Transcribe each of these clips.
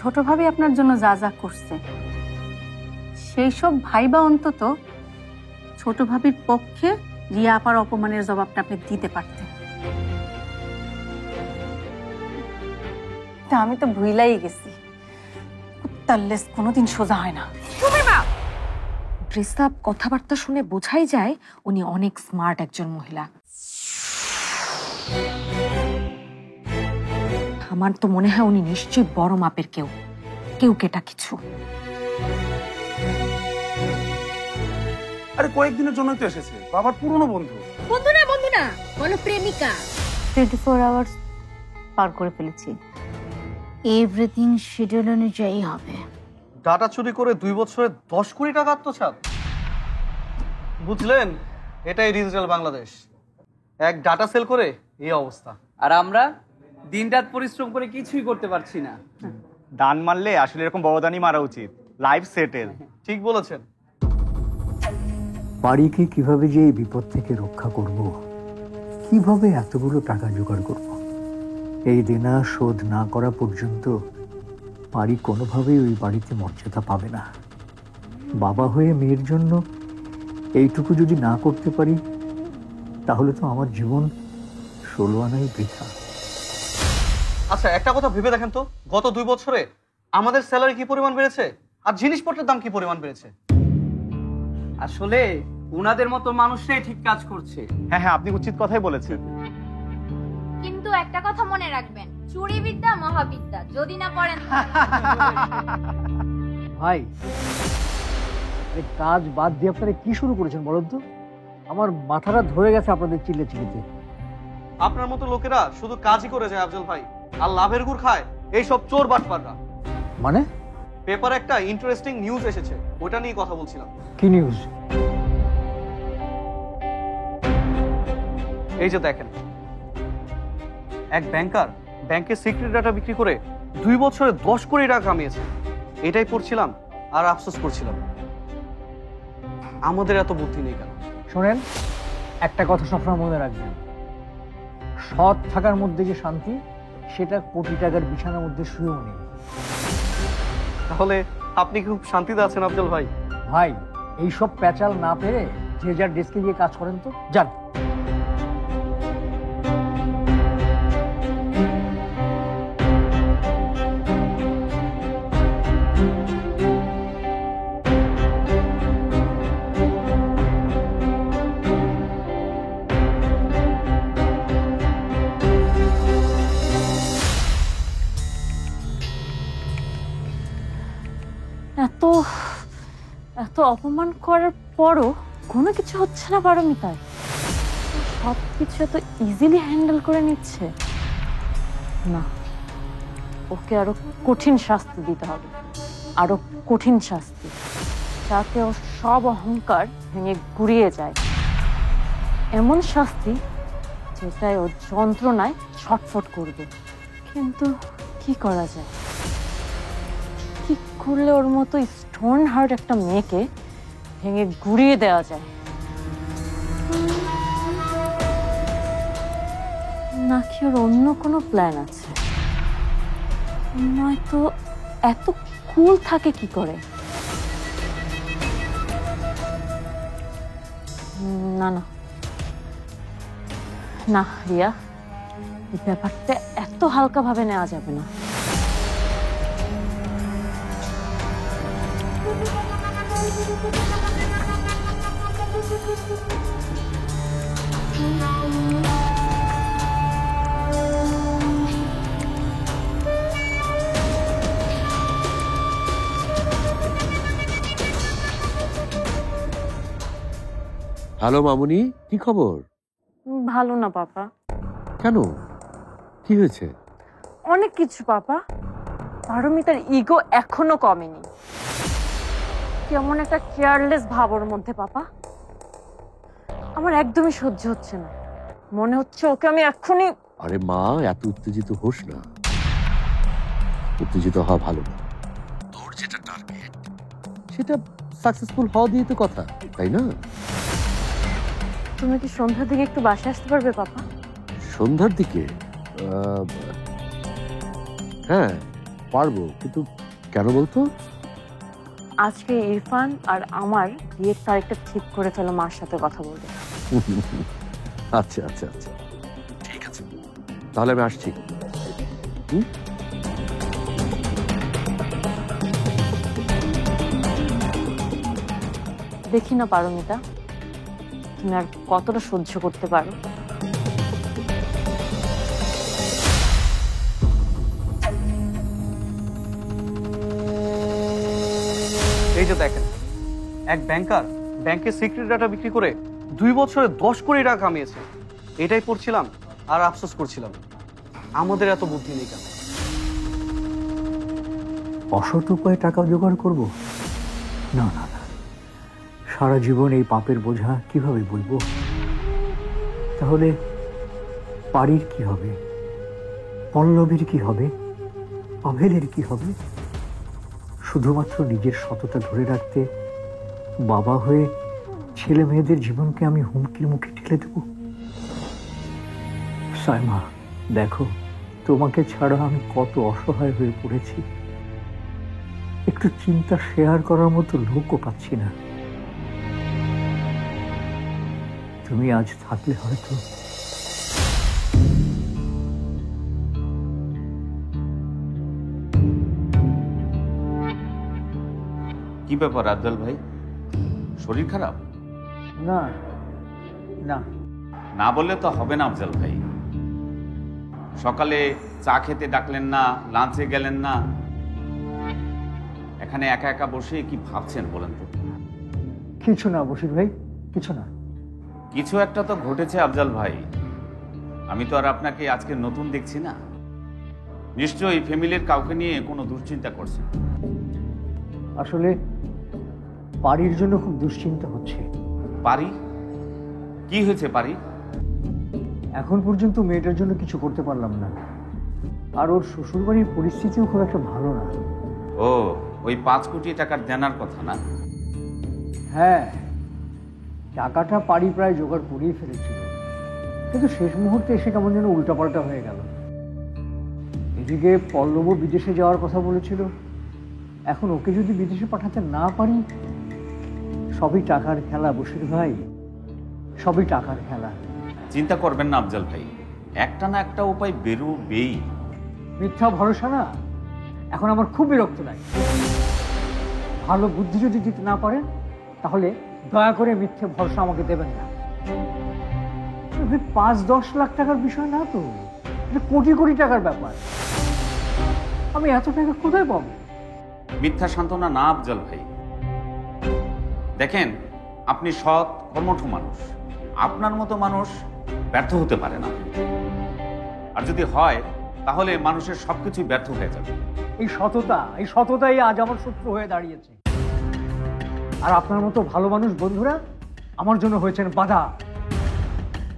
ছোট ভাবি আপনার জন্য যা যা করছে সেই সব ভাইবা অন্তত ছোট ভাবির পক্ষে রিয়া আপার অপমানের জবাবটা আপনি দিতে পারতেন। তা আমি তো ভুইলাই গেছি, কুত্তার লেজ কোনোদিন সোজা হয় না। ড্রেস আপ কথাবার্তা শুনে বোঝাই যায় উনি অনেক স্মার্ট একজন মহিলা। আমার তো মনে হয় উনি নিশ্চয়ই বড় মাপের কেউ কেটা কিছু। আরে কয়েকদিনের জন্যই তো এসেছে, বাবার পুরনো বন্ধু। বন্ধু না বলো প্রেমিকা। 24 আওয়ার্স পার করে ফেলেছি। এভরিথিং শিডিউল অনুযায়ী হবে। ডাটা চুরি করে 2 বছরে 10 কোটি টাকা আত্মসাৎ। বুঝলেন, এটাই ডিজিটাল বাংলাদেশ। এক ডাটা সেল করে এই অবস্থা। আর আমরা দিনরাত পরিশ্রম করে কিছুই করতে পারছি না। দান মারলে আসলে এরকম বড় দানই মারা উচিত, লাইফ সেটেল। ঠিক বলেছেন। বাড়িকে কিভাবে যে এই বিপদ থেকে রক্ষা করব, কিভাবে এতগুলো টাকা জোগাড় করব, এই দেনা শোধ না করা পর্যন্ত বাড়ি কোনোভাবেই ওই বাড়িতে মর্যাদা পাবে না। বাবা হয়ে মেয়ের জন্য এইটুকু যদি না করতে পারি তাহলে তো আমার জীবন 16 আনাই বৃথা। আচ্ছা, একটা কথা ভেবে দেখেন তো, গত 2 বছরে আমাদের স্যালারি কি পরিমাণ বেড়েছে আর জিনিসপত্রের দাম কি পরিমাণ বেড়েছে। আসলে উনাদের মতো মানুষরাই ঠিক কাজ করছে। হ্যাঁ, আপনি উচিত কথাই বলেছেন। কিন্তু একটা কথা মনে রাখবেন, চুরি বিদ্যা মহাবিদ্যা, যদি না পড়েন। ভাই, এই কাজ বাদ দিয়ে আপনারা কি শুরু করেছেন বলুন তো? আমার মাথাটা ধরে গেছে আপনাদের চিল্লাচিল্লিতে। আপনার মতো লোকেরা শুধু কাজই করে যায় আফজল ভাই, আর লাভের গুড় খায় এইসব চোর বাটপাররা। মানে? পেপারে একটা ইন্টারেস্টিং নিউজ এসেছে, ওটা নিয়ে কথা বলছিলাম। কি নিউজ? এই যে দেখেন, এক ব্যাংকার ব্যাংকের সিক্রেট ডাটা বিক্রি করে 2 বছরে 10 কোটি টাকা কামিয়েছে। এটাই পড়ছিলাম আর আফসোস করছিলাম, আমাদের এত বুদ্ধি নেই কেন। শোনেন, একটা কথা সবসময় মনে রাখবেন, সৎ থাকার মধ্যে যে শান্তি, সেটা কোটি টাকার বিছানার মধ্যে শুয়েও নেই। তাহলে আপনি খুব শান্তিতে আছেন আফজল ভাই? ভাই, এইসব প্যাচাল না পেরে যে যার ডেস্কে গিয়ে কাজ করেন তো, যান। এত অপমান করার পরও কোনো কিছু হচ্ছে না পারমিতার। সব কিছু এত ইজিলি হ্যান্ডেল করে নিচ্ছে। না, ওকে আরো কঠিন শাস্তি দিতে হবে, আরো কঠিন শাস্তি, যাতে ওর সব অহংকার ভেঙে গুড়িয়ে যায়। এমন শাস্তি যেটাই ওর যন্ত্রণায় ছটফট করবে। কিন্তু কি করা যায়? কি করলে ওর মতো স্টোন হার্ট একটা মেয়েকে ভেঙে গুড়িয়ে দেওয়া যায়? নাকি ওর অন্য কোনো প্ল্যান আছে? নয়তো এত কুল থাকে কি করে? না না না রিয়া, এই ব্যাপারটা এত হালকা ভাবে নেওয়া যাবে না। হ্যালো মামুনি, কি খবর? ভালো না পাপা। কেন, কি হয়েছে? অনেক কিছু পাপা। পারমিতার ইগো এখনো কমেনি। কেমন একটা কেয়ারলেস ভাব ওর মধ্যে পাপা। আমার একদমই সহ্য হচ্ছে না। মনে হচ্ছে ওকে আমি এক্ষুনি। আরে মা, এত উত্তেজিত হোস না। উত্তেজিত হওয়া ভালো না। তোর যেটা টার্গেট সেটা সাকসেসফুল হওয়া দিয়ে তো কথা, তাই না? তুমি কি সন্ধ্যার দিকে একটু বাসায় আসতে পারবে পাপা? সন্ধ্যার দিকে? হ্যাঁ, পারবো, কিন্তু কেন বলতো? আজকে ইরফান আর আমার বিয়ের তারিখটা ঠিক করে ফেলো মার সাথে কথা বলতে। আচ্ছা আচ্ছা আচ্ছা, ঠিক আছে, তাহলে আমি আসছি। দেখি না পারমিতা, তুমি আর কতটা সহ্য করতে পারো। এই যে দেখেন, এক ব্যাংকার ব্যাংকের সিক্রেট ডাটা বিক্রি করে 2 বছরে 10 কোটি টাকা কামিয়েছে। এটাই পড়ছিলাম আর আফসোস করছিলাম, আমাদের এত বুদ্ধি নেই কেন। অসৎ উপায়ে টাকা জোগাড় করব? না না না, সারা জীবন এই পাপের বোঝা কিভাবে বলবো? তাহলে পারির কি হবে, পল্লবীর কি হবে, অভেলের কি হবে? শুধুমাত্র নিজের সততা ধরে রাখতে বাবা হয়ে ছেলে মেয়েদের জীবনকে আমি হুমকির মুখে ঠেলে দেব? সাইমা, দেখো, তোমাকে ছাড়া আমি কত অসহায় হয়ে পড়েছি। একটু চিন্তা শেয়ার করার মতো লোকও পাচ্ছি না। তুমি আজ থাকলে হয়তো কি ব্যাপার আফজাল ভাই, শরীর খারাপ? না না, না বললে তো হবে না আফজাল ভাই। সকালে চা খেতে ডাকলেন না, লাঞ্চে গেলেন না, এখানে একা একা বসে কি ভাবছেন বলেন তো? কিছু না বশির ভাই, কিছু না। কিছু একটা তো ঘটেছে আফজাল ভাই, আমি তো আর আপনাকে আজকে নতুন দেখছি না। নিশ্চয়ই ফ্যামিলির কাউকে নিয়ে কোনো দুশ্চিন্তা করছেন। আসলে পারির জন্য খুব দুশ্চিন্তা হচ্ছে। পারি? কি হয়েছে পারি? এখন পর্যন্ত মেয়েটার জন্য কিছু করতে পারলাম না, আর ওর শ্বশুরবাড়ির পরিস্থিতিও খুব একটা ভালো না। ও, ওই 5 কোটি টাকার দেনার কথা না? হ্যাঁ, টাকাটা পারি প্রায় জোগাড় করেই ফেলেছিল, কিন্তু শেষ মুহূর্তে এসে কেমন যেন উল্টাপাল্টা হয়ে গেল। এদিকে পল্লবও বিদেশে যাওয়ার কথা বলেছিল। এখন ওকে যদি বিদেশে পাঠাতে না পারি, সবই টাকার খেলা বশির ভাই, সবই টাকার খেলা। চিন্তা করবেন না আফজাল ভাই, একটা না একটা উপায় বেরোবেই। মিথ্যা ভরসা না, এখন আমার খুব বিরক্ত লাগে। ভালো বুদ্ধি যদি দিতে না পারেন, তাহলে দয়া করে মিথ্যে ভরসা আমাকে দেবেন না। 5-10 লাখ টাকার বিষয় না তো, এটা কোটি কোটি টাকার ব্যাপার। আমি এত টাকা কোথায় পাবো? মিথ্যা সান্ত্বনা না আফজাল ভাই। দেখেন, আপনি সৎ কর্মঠ মানুষ, আপনার মতো মানুষ ব্যর্থ হতে পারে না। আর যদি হয়, তাহলে মানুষের সবকিছু ব্যর্থ হয়ে যাবে। এই সততাই আজ আমার শত্রু হয়ে দাঁড়িয়েছে। আর আপনার মতো ভালো মানুষ বন্ধুরা আমার জন্য হয়েছেন বাধা।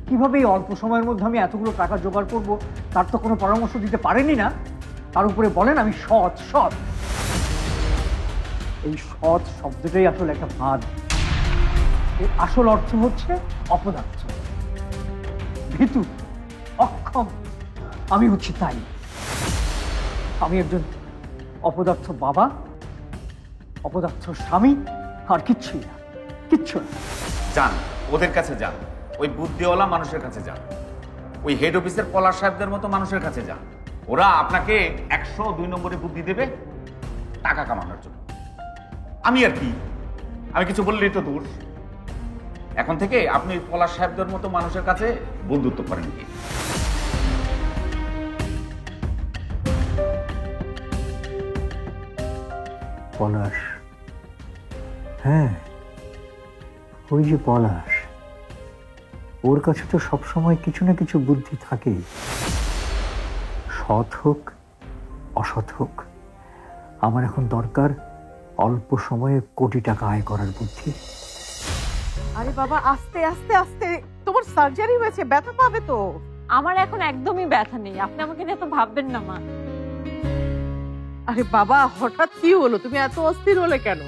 কিভাবে এই অল্প সময়ের মধ্যে আমি এতগুলো টাকা জোগাড় করব, তার তো কোনো পরামর্শ দিতে পারেনি না। তার উপরে বলেন আমি সৎ। এই সৎ শব্দটাই আসলে একটা ফাঁদ। এর আসল অর্থ হচ্ছে অপদার্থ, ভীতু, অক্ষম। আমি হচ্ছি তাই। আমি একজন অপদার্থ বাবা, অপদার্থ স্বামী, আর কিচ্ছুই না, কিচ্ছু না। যান, ওদের কাছে যান, ওই বুদ্ধিওয়ালা মানুষের কাছে যান, ওই হেড অফিসের পলাশ সাহেবদের মতো মানুষের কাছে যান। ওরা আপনাকে 102 নম্বরে বুদ্ধি দেবে টাকা কামানোর জন্য। আমি আর কি, আমি কিছু বললেই তো দোষ। এখন থেকে আপনি পলাশ সাহেবদের মতো মানুষের কাছে বন্ধুত্ব করেন কি? পলাশ, হ্যাঁ, ওই যে পলাশ, ওর কাছে তো সবসময় কিছু না কিছু বুদ্ধি থাকেই। সৎ হোক অসৎ হোক, আমার এখন দরকার অল্প সময়ে কোটি টাকা আয় করার বুদ্ধি। আরে বাবা, আস্তে আস্তে আস্তে, তোমার সার্জারি হয়েছে, ব্যথা পাবে তো। আমার এখন একদমই ব্যথা নেই, আপনি আমাকে নিয়ে তো ভাববেন না মা। আরে বাবা, হঠাৎ কি হলো? তুমি এত অস্থির হলে কেন?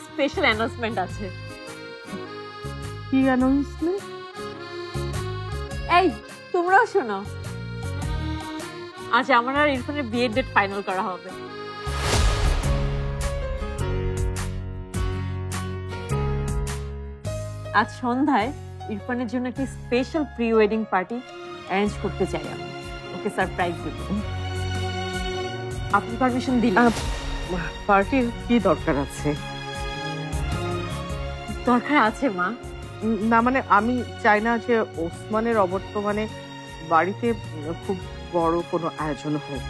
স্পেশাল অ্যানাউন্সমেন্ট আছে। কি অ্যানাউন্সমেন্ট? এই তোমরাও শোনো। আজ আমার আর ইরফানের বিয়ের ডেট ফাইনাল করা হবে। আজ সন্ধ্যায় ইরফানের জন্য একটি special pre wedding party arrange করতে চাই আমি, ওকে সারপ্রাইজ দেব। আপনি পারমিশন দিলেন? পার্টির কি দরকার আছে? দরকার আছে মা। না মানে আমি চাই না যে ওসমানের অবর্তমানে বাড়িতে খুব বড় কোনো আয়োজন হোক।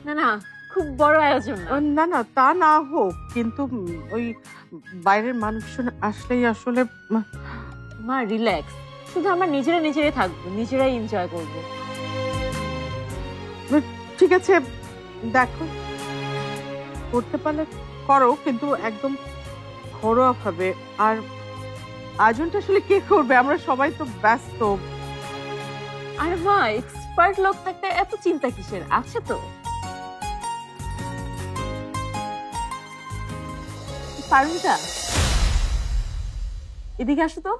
না না, খুব বড় আয়োজন না। না না তা না হোক, কিন্তু ওই বাইরের মানুষজন আসলেই আসলে মা রিল্যাক্স, শুধু আমরা নিজেরাই থাকবো, নিজেরাই এনজয় করব। ঠিক আছে, দেখো করতে পারলে করো, কিন্তু একদম ঘরোয়া ভাবে। আর আয়োজনটা আসলে কে করবে? আমরা সবাই তো ব্যস্ত। আর মা, এক্সপার্ট লোক থাকতে এত চিন্তা কিসের? আছে তো। পারমিতা, এদিকে আসো তো।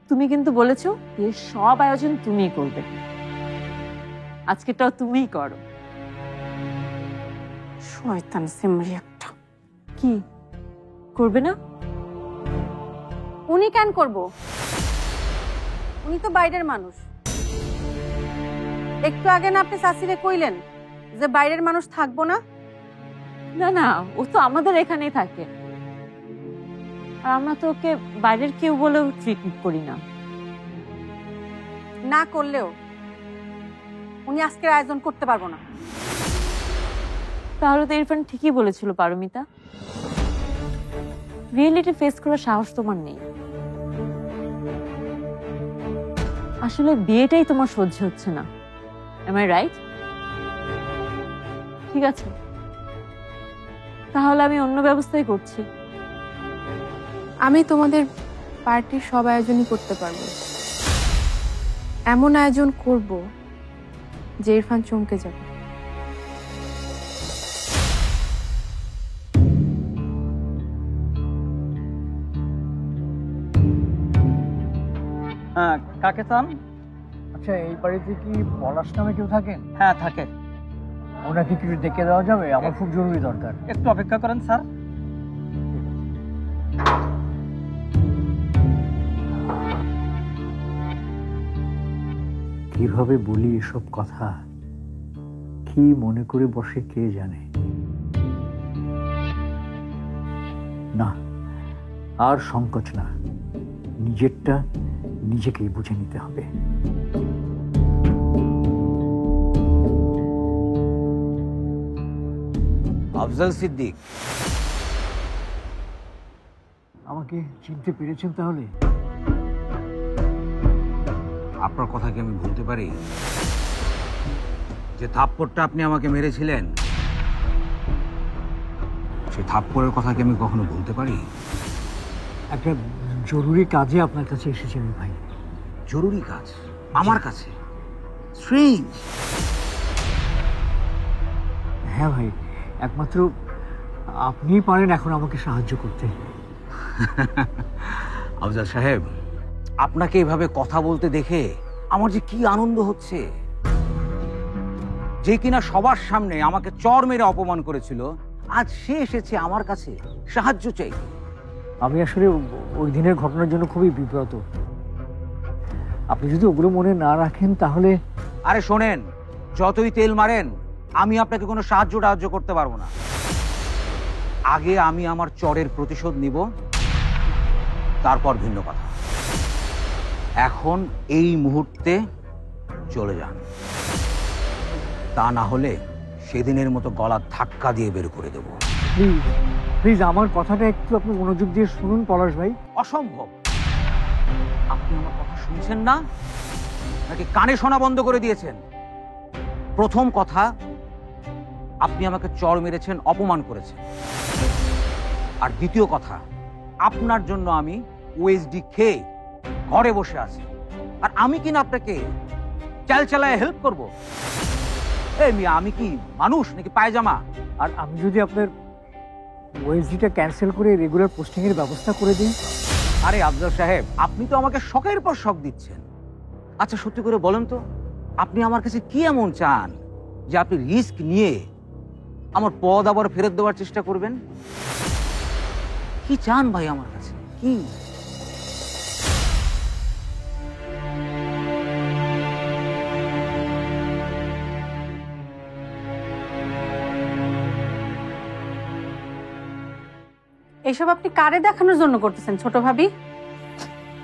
তুমি কিন্তু বলেছো যে সব আয়োজন তুমিই করবে, আজকেটাও তুমিই করো। শয়তান সিমরি একটা। কি করবে না? উনি কেন করব? উনি তো বাইরের মানুষ। একটু আগে না আপনি শাশুড়ি কইলেন যে বাইরের মানুষ থাকবো না? না না, ও তো আমাদের এখানেই থাকে, আর আমরা তো ওকে বাইরের কেউ বলেও ট্রিট করি না। না করলেও উনি আজকের আয়োজন করতে পারবো না। তাহলে তো ইরফান ঠিকই বলেছিল পারমিতা, রিয়েলিটি ফেস করার সাহস তোমার নেই। আসলে বিয়েটাই তোমার সহ্য হচ্ছে না। Am I right? ঠিক আছে, তাহলে আমি অন্য ব্যবস্থাই করছি। আমি তোমাদের পার্টির সব আয়োজনই করতে পারবো। এমন আয়োজন করব যে ইরফান চমকে যাবে। হ্যাঁ, কাকে চান? আচ্ছা, এই বাড়িতে কি পলাশ নামে কেউ থাকেন? হ্যাঁ থাকে। ওনাকে কি ডেকে দেওয়া যাবে? আমার খুব জরুরি দরকার। একটু অপেক্ষা করেন স্যার। কিভাবে বলি এসব কথা, কি মনে করে বসে কে জানে। না, আর সংকোচ না, নিজেরটা নিজেকেই বুঝে নিতে হবে। আফজাল সিদ্দিক, আমাকে চিনতে পেরেছেন তাহলে? আপনার কথা কি আমি ভুলতে পারি? যে থাপ্পড়টা আপনি আমাকে মেরেছিলেন, সেই থাপ্পড়ের কথা কি আমি কখনো ভুলতে পারি? একটা জরুরি কাজে আপনার কাছে এসেছি আমি ভাই। জরুরি কাজ আমার কাছে? স্ট্রেঞ্জ। হ্যাঁ ভাই, একমাত্র আপনিই পারেন এখন আমাকে সাহায্য করতে। আফজাল সাহেব, আপনাকে এভাবে কথা বলতে দেখে আমার যে কি আনন্দ হচ্ছে। যে কিনা সবার সামনে আমাকে চর মেরে অপমান করেছিল, আজ সে এসেছে আমার কাছে সাহায্য চাই। আমি আসলে ওই দিনের ঘটনার জন্য খুবই বিব্রত। আপনি যদি ওগুলো মনে না রাখেন তাহলে। আরে শোনেন, যতই তেল মারেন আমি আপনাকে কোনো সাহায্য করতে পারবো না। আগে আমি আমার চরের প্রতিশোধ নিব, তারপর ভিন্ন কথা। এখন এই মুহূর্তে চলে যান, তা না হলে সেদিনের মতো গলা ধাক্কা দিয়ে বের করে দেব। প্লিজ প্লিজ, আমার কথাটা একটু আপনি মনোযোগ দিয়ে শুনুন পলাশ ভাই। অসম্ভব। আপনি আমার কথা শুনছেন না নাকি কানে শোনা বন্ধ করে দিয়েছেন? প্রথম কথা, আপনি আমাকে চর মেরেছেন, অপমান করেছেন। আর দ্বিতীয় কথা, আপনার জন্য আমি ওএসডি খেয়ে ঘরে বসে আছি, আর আমি কিনা আপনাকে চালচালায় হেল্প করব? এই মিয়া, আমি কি মানুষ নাকি পায়জামা? আর আমি যদি আপনার ওএসডিটা ক্যান্সেল করে রেগুলার পোস্টিংয়ের ব্যবস্থা করে দিন। আরে আফজাল সাহেব, আপনি তো আমাকে শখের পর শখ দিচ্ছেন। আচ্ছা সত্যি করে বলেন তো, আপনি আমার কাছে কি এমন চান যে আপনি রিস্ক নিয়ে আমার পদ আবার ফেরত দেওয়ার চেষ্টা করবেন? কি চান ভাই আমার কাছে, কি? এইসব আপনি কারে দেখানোর জন্য করতেছেন ছোট ভাবি?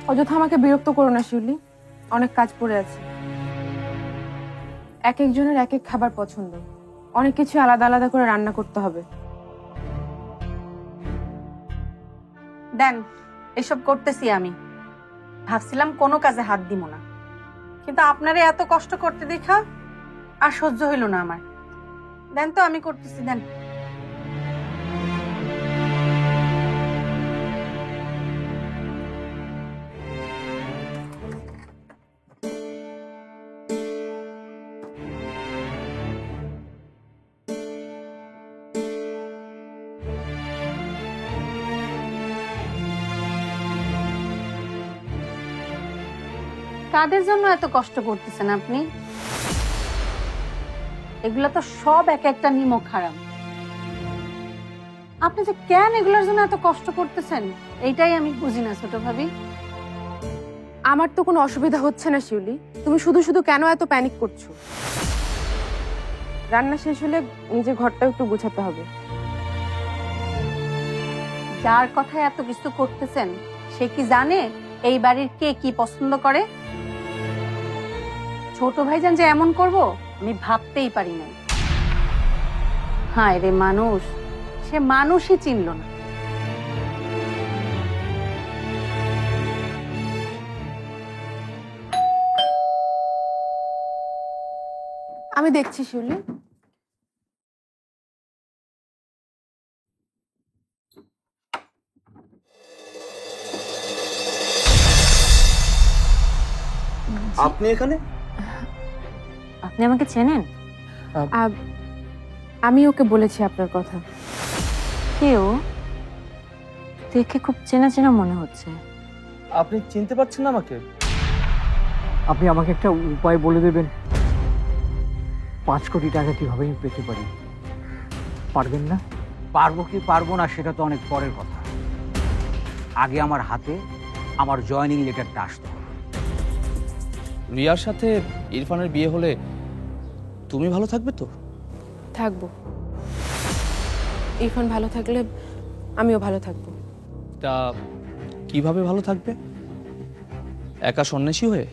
অযথা আমাকে বিরক্ত করো না শিউলি, অনেক কাজ পড়ে আছে। এক একজনের এক এক খাবার পছন্দ, অনেক কিছু আলাদা আলাদা করে রান্না করতে হবে। দেন, এসব করতেছি আমি। ভাবছিলাম কোনো কাজে হাত দিব না, কিন্তু আপনারে এত কষ্ট করতে দেখা আর সহ্য হইল না আমার। দেন তো, আমি করতেছি, দেন। কাদের জন্য এত কষ্ট করতেছেন আপনি? এগুলা তো সব এক একটা নিমক হারাম। আপনি যে কেন এগুলোর জন্য এত কষ্ট করতেছেন এইটাই আমি বুঝি না ছোট ভাবি। আমার তো কোনো অসুবিধা হচ্ছে না শিউলি, তুমি শুধু শুধু কেন এত প্যানিক করছো? রান্না শেষ হলে নিজের ঘরটা একটু গুছাতে হবে। যার কথা এত কিছু করতেছেন সে কি জানে এই বাড়ির কে কি পছন্দ করে? ছোট ভাইজান যে এমন করব আমি ভাবতেই পারি না। হায় রে মানুষ, সে মানুষই চিনল না। আমি দেখছি শিউলি। আপনি এখানে? আপনি আমাকে চেনেন? আমি ওকে বলেছি আপনার কথা। কেউ দেখে খুব চেনা চেনা মনে হচ্ছে। আপনি চিনতে পারছেন না আমাকে? আপনি আমাকে একটা উপায় বলে দেবেন, 5 কোটি টাকা কিভাবে আমি পেতে পারি? পারবেন না? পারবো কি পারবো না সেটা তো অনেক পরের কথা। আগে আমার হাতে আমার জয়েনিং লেটারটা আসতে হবে। রিয়ার সাথে ইরফানের বিয়ে হলে তুমি ভালো থাকবে তো? থাকবো। ইরফান ভালো থাকলে আমিও ভালো থাকবো। তা কিভাবে ভালো থাকবে? একা সন্ন্যাসী হয়ে?